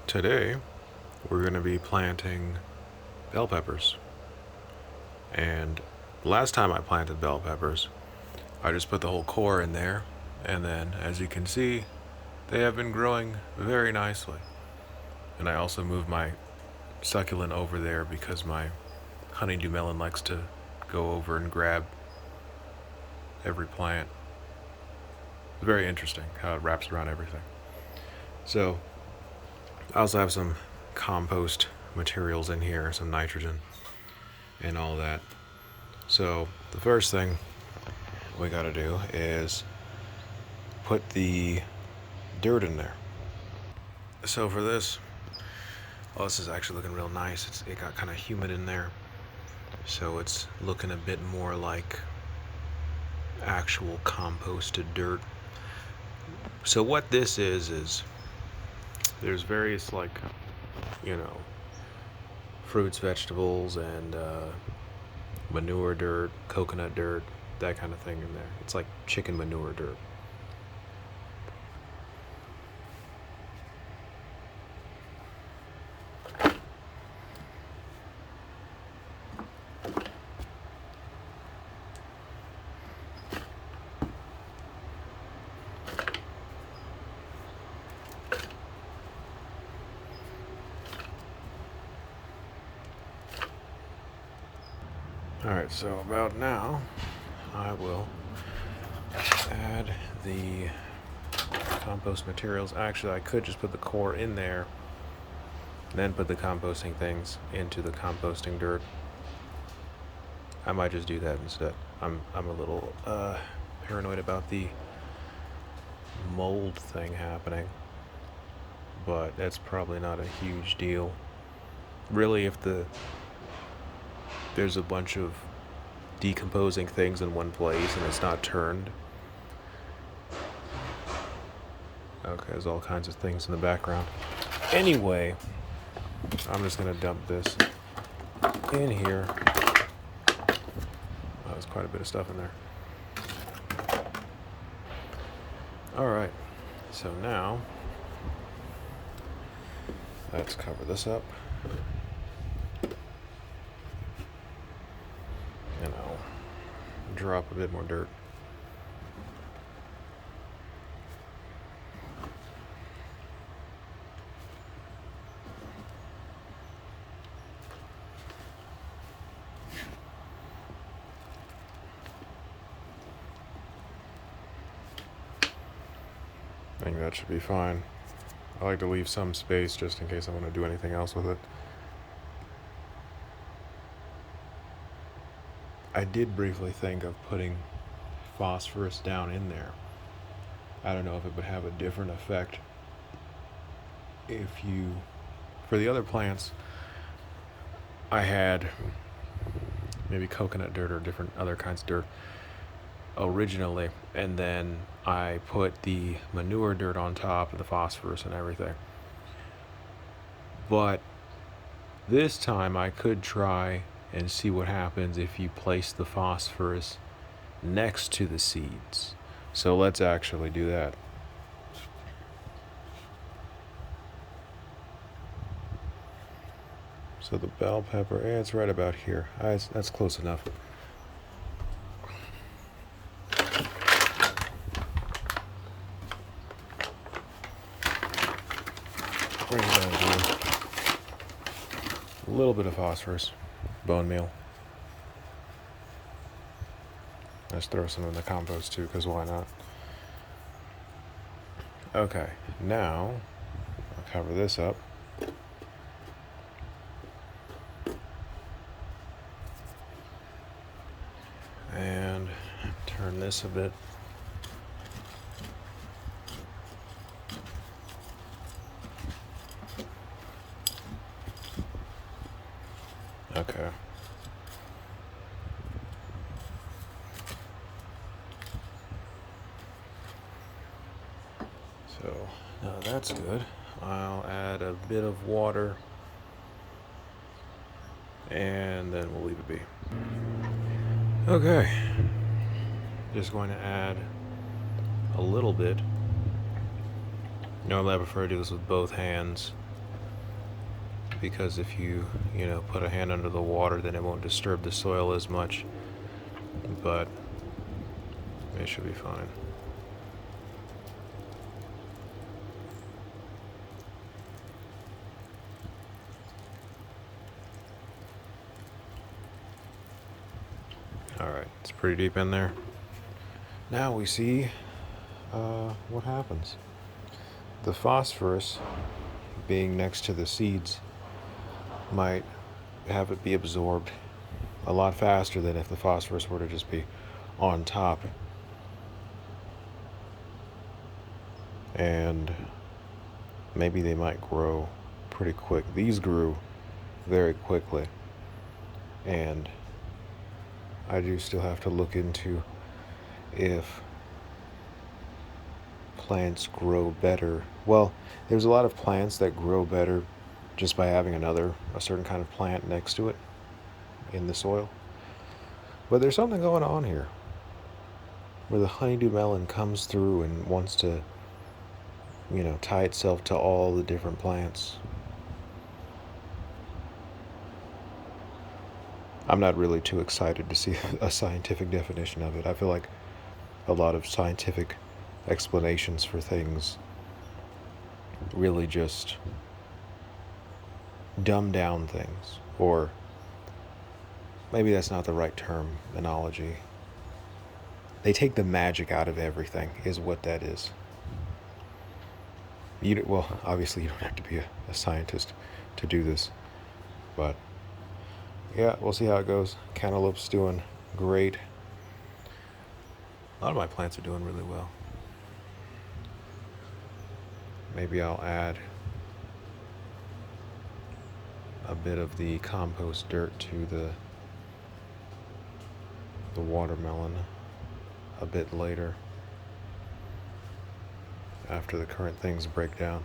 Today we're going to be planting bell peppers. And last time I planted bell peppers, I just put the whole core in there, and then as you can see, they have been growing very nicely. And I also moved my succulent over there because my honeydew melon likes to go over and grab every plant. It's very interesting how it wraps around everything. So I also have some compost materials in here, some nitrogen and all that. So the first thing we gotta do is put the dirt in there. So for this, oh, this is actually looking real nice. It got kind of humid in there, so it's looking a bit more like actual composted dirt. So what this is there's various, like, fruits, vegetables, and manure dirt, coconut dirt, that kind of thing in there. It's like chicken manure dirt. Alright, so about now, I will add the compost materials. Actually, I could just put the core in there, then put the composting things into the composting dirt. I might just do that instead. I'm a little paranoid about the mold thing happening, but that's probably not a huge deal. Really, if there's a bunch of decomposing things in one place and it's not turned. Okay, there's all kinds of things in the background. Anyway, I'm just gonna dump this in here. Oh, there's quite a bit of stuff in there. Alright, so now let's cover this up. And I'll drop a bit more dirt. I think that should be fine. I like to leave some space just in case I want to do anything else with it. I did briefly think of putting phosphorus down in there. I don't know if it would have a different effect for the other plants, I had maybe coconut dirt or different other kinds of dirt originally, and then I put the manure dirt on top of the phosphorus and everything. But this time I could try and see what happens if you place the phosphorus next to the seeds. So let's actually do that. So the bell pepper, it's right about here. That's close enough. Bring it down to a little bit of phosphorus, bone meal. Let's throw some in the compost too, because why not? Okay, now I'll cover this up. And turn this a bit. Okay. So now that's good. I'll add a bit of water and then we'll leave it be. Okay. Just going to add a little bit. Normally I prefer to do this with both hands, because if you put a hand under the water, then it won't disturb the soil as much, but it should be fine. Alright, it's pretty deep in there. Now we see what happens. The phosphorus being next to the seeds might have it be absorbed a lot faster than if the phosphorus were to just be on top. And maybe they might grow pretty quick. These grew very quickly, and I do still have to look into if plants grow better. Well, there's a lot of plants that grow better just by having a certain kind of plant next to it in the soil. But there's something going on here where the honeydew melon comes through and wants to, tie itself to all the different plants. I'm not really too excited to see a scientific definition of it. I feel like a lot of scientific explanations for things really just dumb down things, or maybe that's not the right terminology. They take the magic out of everything, is what that is. Well, obviously you don't have to be a scientist to do this, but yeah, we'll see how it goes. Cantaloupe's doing great. A lot of my plants are doing really well. Maybe I'll add a bit of the compost dirt to the watermelon a bit later, after the current things break down.